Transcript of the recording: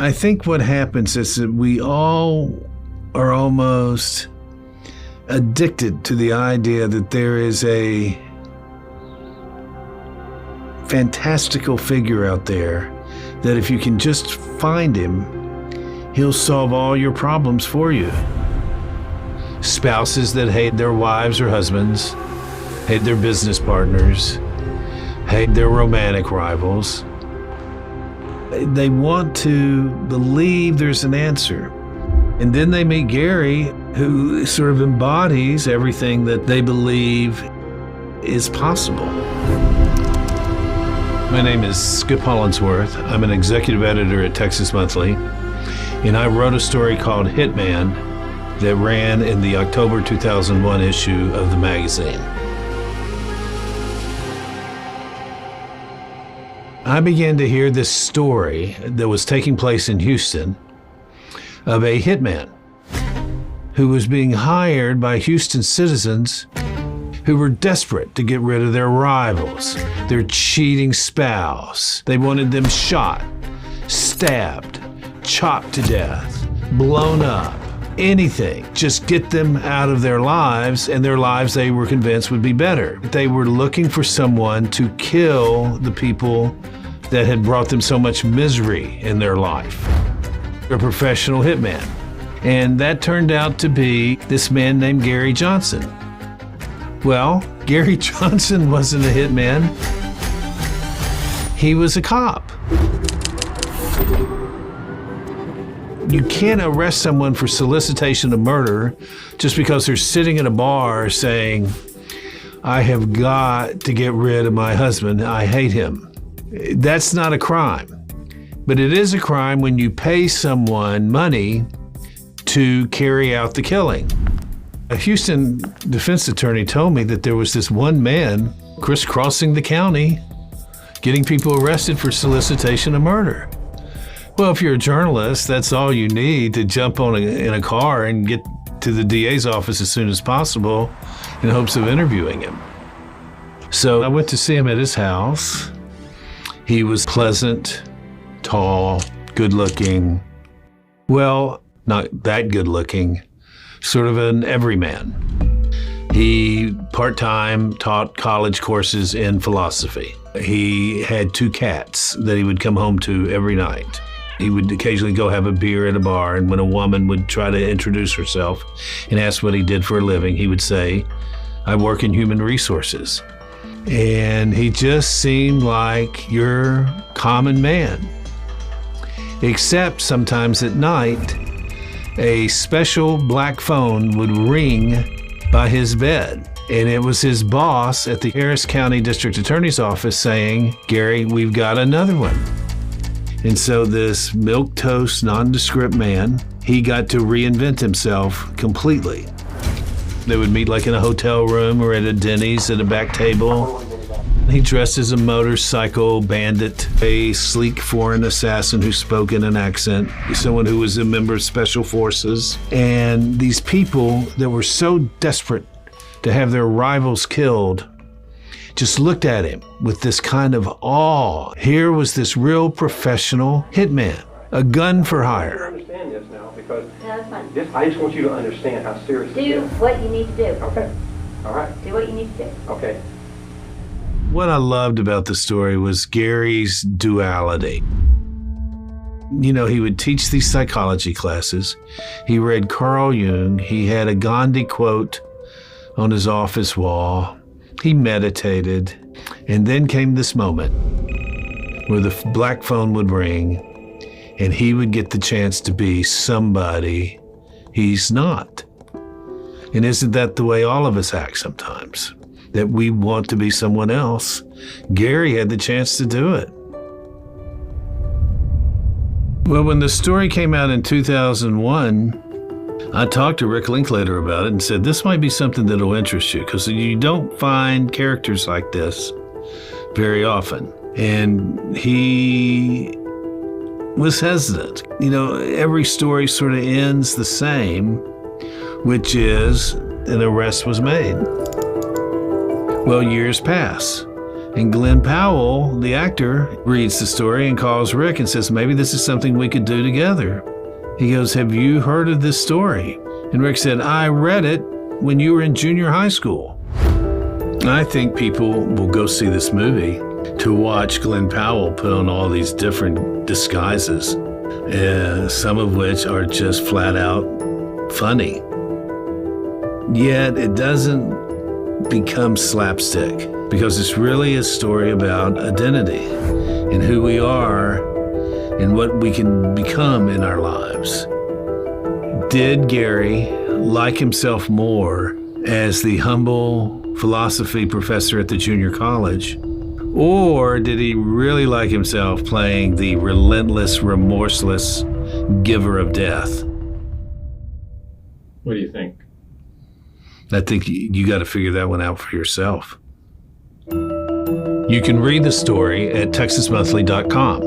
I think what happens is that we all are almost addicted to the idea that there is a fantastical figure out there that if you can just find him, he'll solve all your problems for you. Spouses that hate their wives or husbands, hate their business partners, hate their romantic rivals. They want to believe there's an answer. And then they meet Gary, who sort of embodies everything that they believe is possible. My name is Skip Hollandsworth. I'm an executive editor at Texas Monthly, and I wrote a story called Hitman that ran in the October 2001 issue of the magazine. I began to hear this story that was taking place in Houston of a hitman who was being hired by Houston citizens who were desperate to get rid of their rivals, their cheating spouse. They wanted them shot, stabbed, chopped to death, blown up, anything. Just get them out of their lives, and their lives they were convinced would be better. They were looking for someone to kill the people that had brought them so much misery in their life. A professional hitman. And that turned out to be this man named Gary Johnson. Well, Gary Johnson wasn't a hitman. He was a cop. You can't arrest someone for solicitation of murder just because they're sitting in a bar saying, I have got to get rid of my husband, I hate him. That's not a crime. But it is a crime when you pay someone money to carry out the killing. A Houston defense attorney told me that there was this one man crisscrossing the county, getting people arrested for solicitation of murder. Well, if you're a journalist, that's all you need to jump in a car and get to the DA's office as soon as possible in hopes of interviewing him. So I went to see him at his house. He was pleasant, tall, good-looking. Well, not that good-looking, sort of an everyman. He part-time taught college courses in philosophy. He had 2 cats that he would come home to every night. He would occasionally go have a beer at a bar, and when a woman would try to introduce herself and ask what he did for a living, he would say, I work in human resources. And he just seemed like your common man. Except sometimes at night, a special black phone would ring by his bed. And it was his boss at the Harris County District Attorney's Office saying, Gary, we've got another one. And so this milquetoast, nondescript man, he got to reinvent himself completely. They would meet like in a hotel room or at a Denny's at a back table. He dressed as a motorcycle bandit, a sleek foreign assassin who spoke in an accent, someone who was a member of special forces. And these people that were so desperate to have their rivals killed just looked at him with this kind of awe. Here was this real professional hitman, a gun for hire. I understand this now because I just want you to understand how serious it is. Do what you need to do. Okay. All right. Do what you need to do. Okay. What I loved about the story was Gary's duality. You know, he would teach these psychology classes. He read Carl Jung. He had a Gandhi quote on his office wall. He meditated. And then came this moment where the black phone would ring and he would get the chance to be somebody he's not. And isn't that the way all of us act sometimes? That we want to be someone else. Gary had the chance to do it. Well, when the story came out in 2001, I talked to Rick Linklater about it and said, this might be something that'll interest you because you don't find characters like this very often. And he was hesitant. You know, every story sort of ends the same, which is an arrest was made. Well, years pass. And Glen Powell, the actor, reads the story and calls Rick and says, maybe this is something we could do together. He goes, have you heard of this story? And Rick said, I read it when you were in junior high school. I think people will go see this movie to watch Glen Powell put on all these different disguises, some of which are just flat out funny. Yet it doesn't become slapstick, because it's really a story about identity and who we are and what we can become in our lives. Did Gary like himself more as the humble philosophy professor at the junior college, or did he really like himself playing the relentless, remorseless giver of death? What do you think? I think you got to figure that one out for yourself. You can read the story at texasmonthly.com.